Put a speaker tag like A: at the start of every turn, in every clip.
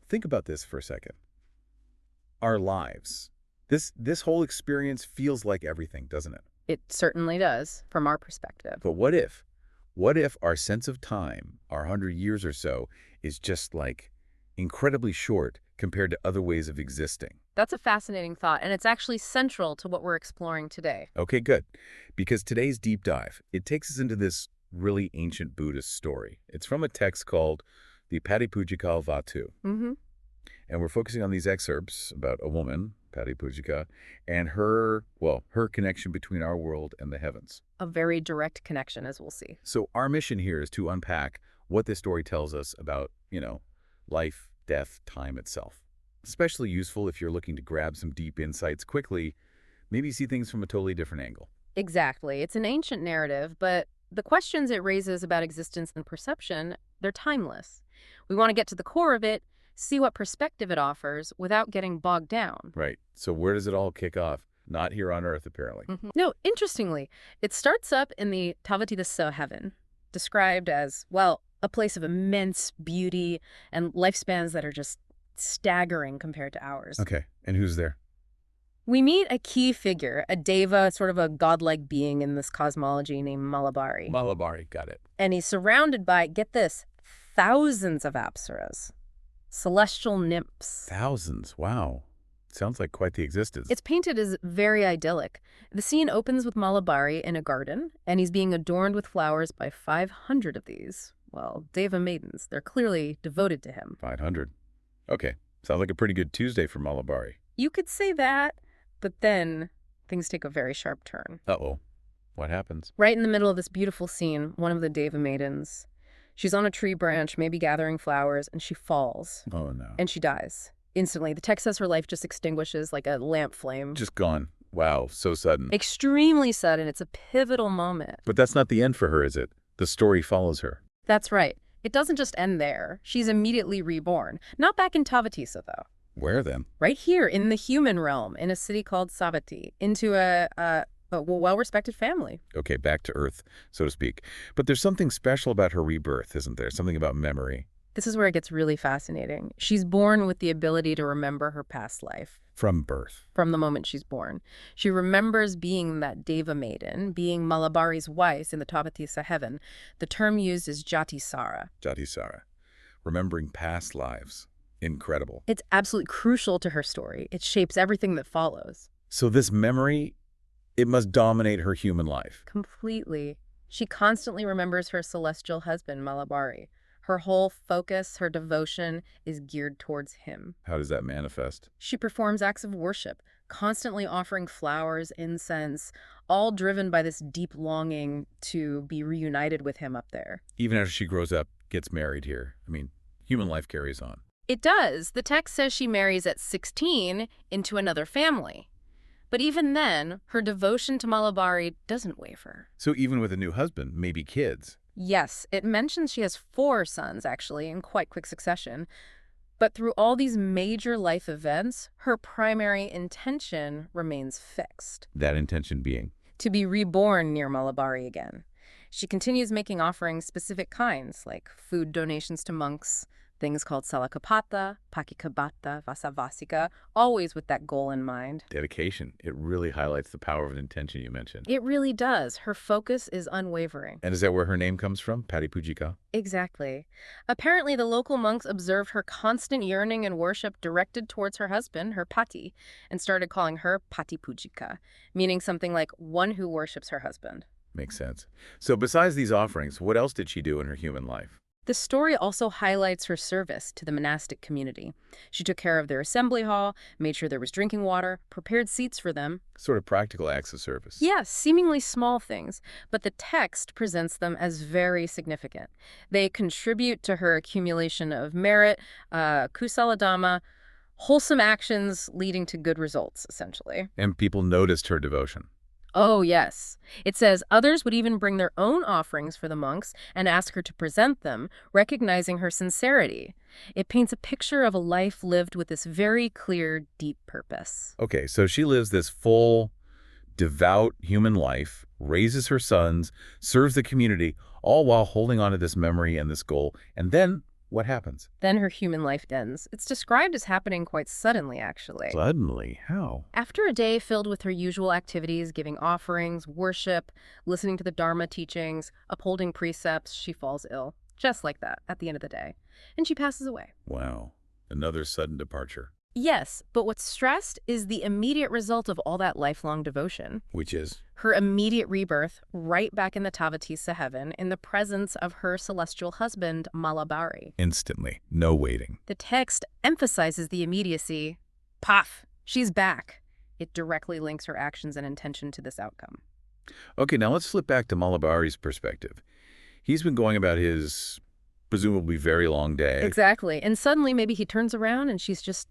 A: think about this for a second. Our lives. This whole experience feels like everything, doesn't it?
B: It certainly does, from our perspective.
A: But what if? What if our sense of time, our 100 years or so, is just like incredibly short compared to other ways of existing?
B: That's a fascinating thought, and it's actually central to what we're exploring today.
A: Okay, good. Because today's deep dive, it takes us into this really ancient Buddhist story. It's from a text called the Patipūjikā Vatthu.
B: Mm-hmm.
A: And we're focusing on these excerpts about a woman, Patipujika, and her connection between our world and the heavens.
B: A very direct connection, as we'll see.
A: So our mission here is to unpack what this story tells us about, life, death, time itself. Especially useful if you're looking to grab some deep insights quickly, maybe see things from a totally different angle.
B: Exactly. It's an ancient narrative, but the questions it raises about existence and perception, they're timeless. We want to get to the core of it, see what perspective it offers without getting bogged down.
A: Right. So where does it all kick off? Not here on Earth, apparently.
B: No, interestingly, it starts up in the Tavatimsa heaven, described as, well, a place of immense beauty and lifespans that are just staggering compared to ours.
A: Okay. And who's there?
B: We meet a key figure, a deva, sort of a godlike being in this cosmology named Malabhari.
A: Malabhari, got it.
B: And he's surrounded by, get this, thousands of apsaras, celestial nymphs.
A: Thousands, wow. Sounds like quite the existence.
B: It's painted as very idyllic. The scene opens with Malabhari in a garden, and he's being adorned with flowers by 500 of these. Well, deva maidens. They're clearly devoted to him.
A: 500. Okay. Sounds like a pretty good Tuesday for Malabhari.
B: You could say that, but then things take a very sharp turn.
A: Uh-oh. What happens?
B: Right in the middle of this beautiful scene, one of the deva maidens, she's on a tree branch, maybe gathering flowers, and she falls.
A: Oh, no.
B: And she dies. Instantly. The text says her life just extinguishes like a lamp flame.
A: Just gone. Wow, so sudden.
B: Extremely sudden. It's a pivotal moment.
A: But that's not the end for her, is it? The story follows her.
B: That's right. It doesn't just end there. She's immediately reborn. Not back in Tavatimsa, though.
A: Where then?
B: Right here in the human realm, in a city called Savatthi, into a well-respected family.
A: Okay, back to Earth, so to speak. But there's something special about her rebirth, isn't there? Something about memory.
B: This is where it gets really fascinating. She's born with the ability to remember her past life.
A: From birth.
B: From the moment she's born. She remembers being that deva maiden, being Malabhari's wife in the Tavatimsa heaven. The term used is jatisara.
A: Jatisara. Remembering past lives. Incredible.
B: It's absolutely crucial to her story. It shapes everything that follows.
A: So this memory, it must dominate her human life.
B: Completely. She constantly remembers her celestial husband, Malabhari. Her whole focus, her devotion, is geared towards him.
A: How does that manifest?
B: She performs acts of worship, constantly offering flowers, incense, all driven by this deep longing to be reunited with him up there.
A: Even after she grows up, gets married here. I mean, human life carries on.
B: It does. The text says she marries at 16 into another family. But even then, her devotion to Malabhari doesn't waver.
A: So even with a new husband, maybe kids.
B: Yes, it mentions she has 4 sons, actually, in quite quick succession. But through all these major life events, her primary intention remains fixed.
A: That intention being?
B: To be reborn near Malabhari again. She continues making offerings specific kinds, like food donations to monks, things called salakapata, pakikabata, vasavasika, always with that goal in mind.
A: Dedication. It really highlights the power of an intention you mentioned.
B: It really does. Her focus is unwavering.
A: And is that where her name comes from? Patipujika?
B: Exactly. Apparently, the local monks observed her constant yearning and worship directed towards her husband, her pati, and started calling her Patipujika, meaning something like one who worships her husband.
A: Makes sense. So besides these offerings, what else did she do in her human life?
B: The story also highlights her service to the monastic community. She took care of their assembly hall, made sure there was drinking water, prepared seats for them.
A: Sort of practical acts of service.
B: Yes, seemingly small things, but the text presents them as very significant. They contribute to her accumulation of merit, kusaladhamma, wholesome actions leading to good results, essentially.
A: And people noticed her devotion.
B: Oh, yes. It says others would even bring their own offerings for the monks and ask her to present them, recognizing her sincerity. It paints a picture of a life lived with this very clear, deep purpose.
A: Okay, so she lives this full, devout human life, raises her sons, serves the community, all while holding on to this memory and this goal. And then, What happens?
B: Then her human life ends. It's described as happening quite suddenly, actually.
A: Suddenly? How?
B: After a day filled with her usual activities, giving offerings, worship, listening to the Dharma teachings, upholding precepts, she falls ill. Just like that, at the end of the day. And she passes away.
A: Wow. Another sudden departure.
B: Yes, but what's stressed is the immediate result of all that lifelong devotion.
A: Which is?
B: Her immediate rebirth, right back in the Tavatimsa heaven, in the presence of her celestial husband, Malabhari.
A: Instantly. No waiting.
B: The text emphasizes the immediacy. Paf! She's back. It directly links her actions and intention to this outcome.
A: Okay, now let's flip back to Malabhari's perspective. He's been going about his presumably very long day.
B: Exactly. And suddenly maybe he turns around and she's just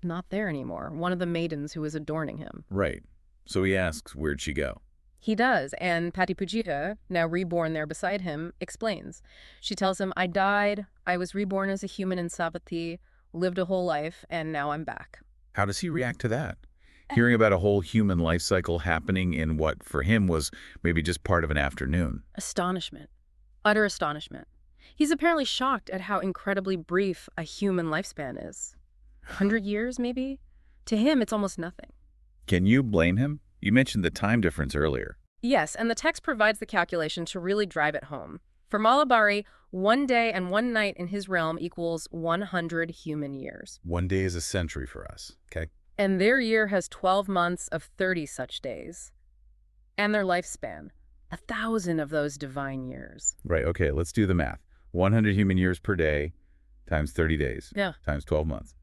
B: not there anymore. One of the maidens who was adorning him.
A: Right. So he asks, where'd she go?
B: He does, and Patipujika, now reborn there beside him, explains. She tells him, I died, I was reborn as a human in Savatthi, lived a whole life, and now I'm back.
A: How does he react to that? Hearing about a whole human life cycle happening in what, for him, was maybe just part of an afternoon.
B: Astonishment. Utter astonishment. He's apparently shocked at how incredibly brief a human lifespan is. 100 years, maybe? To him, it's almost nothing.
A: Can you blame him? You mentioned the time difference earlier.
B: Yes, and the text provides the calculation to really drive it home. For Malabhari, 1 day and 1 night in his realm equals 100 human years.
A: 1 day is a century for us, okay?
B: And their year has 12 months of 30 such days. And their lifespan, 1,000 of those divine years.
A: Right, okay, let's do the math. 100 human years per day times 30 days.
B: Yeah.
A: Times 12 months.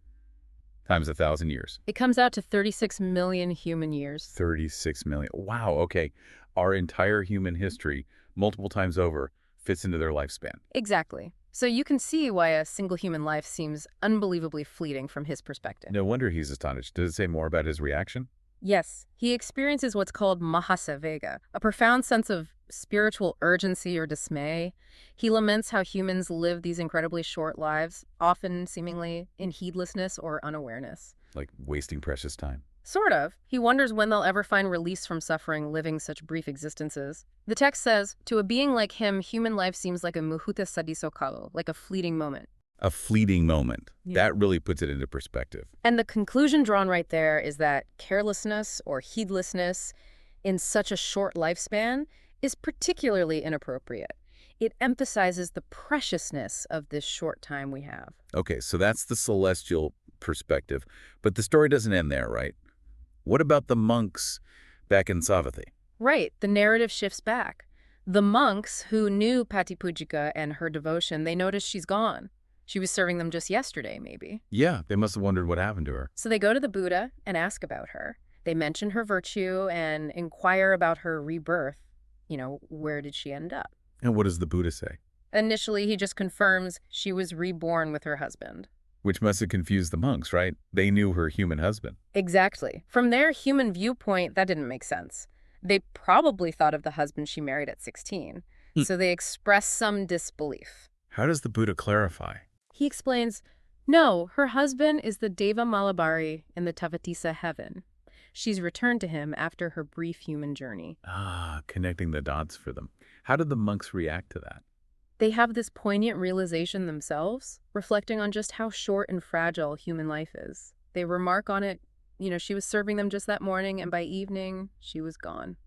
A: Times 1,000 years.
B: It comes out to 36 million human years.
A: 36 million. Wow, okay. Our entire human history, multiple times over, fits into their lifespan.
B: Exactly. So you can see why a single human life seems unbelievably fleeting from his perspective.
A: No wonder he's astonished. Does it say more about his reaction?
B: Yes, he experiences what's called mahasavega, a profound sense of spiritual urgency or dismay. He laments how humans live these incredibly short lives, often seemingly in heedlessness or unawareness.
A: Like wasting precious time.
B: Sort of. He wonders when they'll ever find release from suffering living such brief existences. The text says, to a being like him, human life seems like a muhuta sadisokalo, like a fleeting moment.
A: A fleeting moment.
B: Yeah.
A: That really puts it into perspective.
B: And the conclusion drawn right there is that carelessness or heedlessness in such a short lifespan is particularly inappropriate. It emphasizes the preciousness of this short time we have.
A: Okay, so that's the celestial perspective. But the story doesn't end there, right? What about the monks back in Savatthi?
B: Right, the narrative shifts back. The monks who knew Patipujika and her devotion, they notice she's gone. She was serving them just yesterday, maybe.
A: Yeah, they must have wondered what happened to her.
B: So they go to the Buddha and ask about her. They mention her virtue and inquire about her rebirth. You know, where did she end up?
A: And what does the Buddha say?
B: Initially, he just confirms she was reborn with her husband.
A: Which must have confused the monks, right? They knew her human husband.
B: Exactly. From their human viewpoint, that didn't make sense. They probably thought of the husband she married at 16. So they express some disbelief.
A: How does the Buddha clarify?
B: He explains, no, her husband is the Deva Malabhari in the Tavatimsa heaven. She's returned to him after her brief human journey.
A: Ah, connecting the dots for them. How did the monks react to that?
B: They have this poignant realization themselves, reflecting on just how short and fragile human life is. They remark on it, you know, she was serving them just that morning, and by evening, she was gone,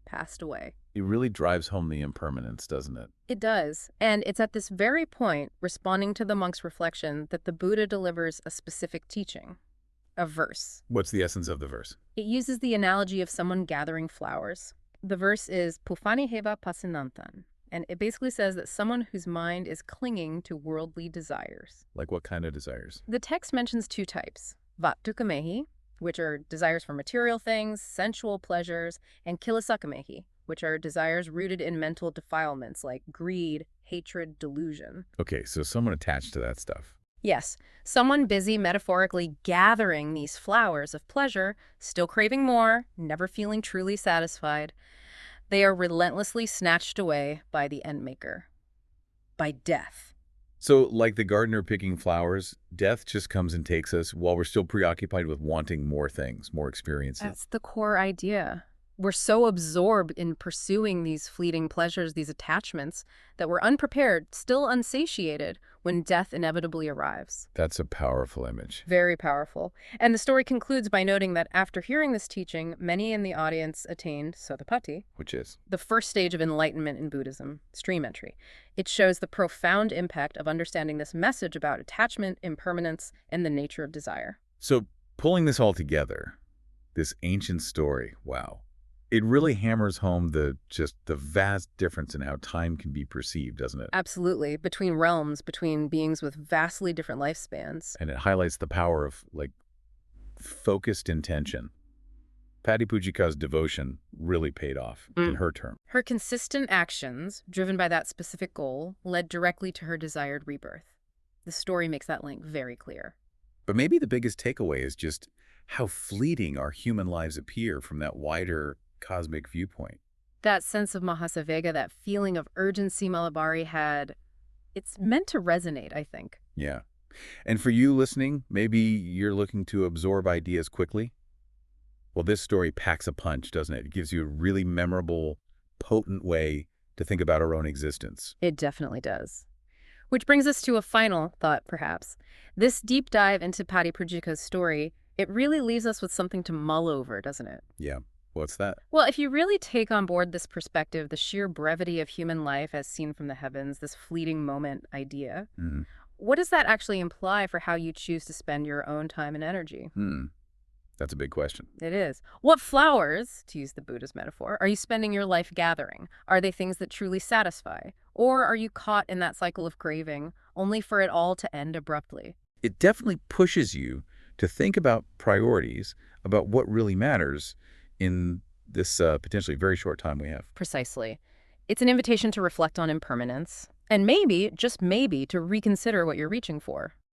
B: passed away.
A: It really drives home the impermanence, doesn't it?
B: It does. And it's at this very point, responding to the monk's reflection, that the Buddha delivers a specific teaching, a verse.
A: What's the essence of the verse?
B: It uses the analogy of someone gathering flowers. The verse is Pufani heva pasinantan, and it basically says that someone whose mind is clinging to worldly desires.
A: Like what kind of desires?
B: The text mentions 2 types, Vattukamehi, which are desires for material things, sensual pleasures, and Kilasakamehi, which are desires rooted in mental defilements like greed, hatred, delusion.
A: Okay, so someone attached to that stuff.
B: Yes, someone busy metaphorically gathering these flowers of pleasure, still craving more, never feeling truly satisfied. They are relentlessly snatched away by the endmaker, by death.
A: So, like the gardener picking flowers, death just comes and takes us while we're still preoccupied with wanting more things, more experiences.
B: That's the core idea. We're so absorbed in pursuing these fleeting pleasures, these attachments, that we're unprepared, still unsatiated, when death inevitably arrives.
A: That's a powerful image.
B: Very powerful. And the story concludes by noting that after hearing this teaching, many in the audience attained Savatthi,
A: Which is?
B: the first stage of enlightenment in Buddhism, stream entry. It shows the profound impact of understanding this message about attachment, impermanence, and the nature of desire.
A: So pulling this all together, this ancient story, wow. It really hammers home the vast difference in how time can be perceived, doesn't it?
B: Absolutely. Between realms, between beings with vastly different lifespans.
A: And it highlights the power of, focused intention. Patipujika's devotion really paid off in her term.
B: Her consistent actions, driven by that specific goal, led directly to her desired rebirth. The story makes that link very clear.
A: But maybe the biggest takeaway is just how fleeting our human lives appear from that wider cosmic viewpoint.
B: That sense of Mahasavega, that feeling of urgency Malabhari had, it's meant to resonate, I think.
A: Yeah. And for you listening, maybe you're looking to absorb ideas quickly. Well, this story packs a punch, doesn't it? It gives you a really memorable, potent way to think about our own existence.
B: It definitely does. Which brings us to a final thought, perhaps. This deep dive into Patipujika's story, it really leaves us with something to mull over, doesn't it?
A: Yeah. What's that?
B: Well, if you really take on board this perspective, the sheer brevity of human life as seen from the heavens, this fleeting moment idea, what does that actually imply for how you choose to spend your own time and energy?
A: That's a big question.
B: It is. What flowers, to use the Buddhist metaphor, are you spending your life gathering? Are they things that truly satisfy? Or are you caught in that cycle of craving, only for it all to end abruptly?
A: It definitely pushes you to think about priorities, about what really matters in this potentially very short time we have.
B: Precisely. It's an invitation to reflect on impermanence, and maybe, just maybe, to reconsider what you're reaching for.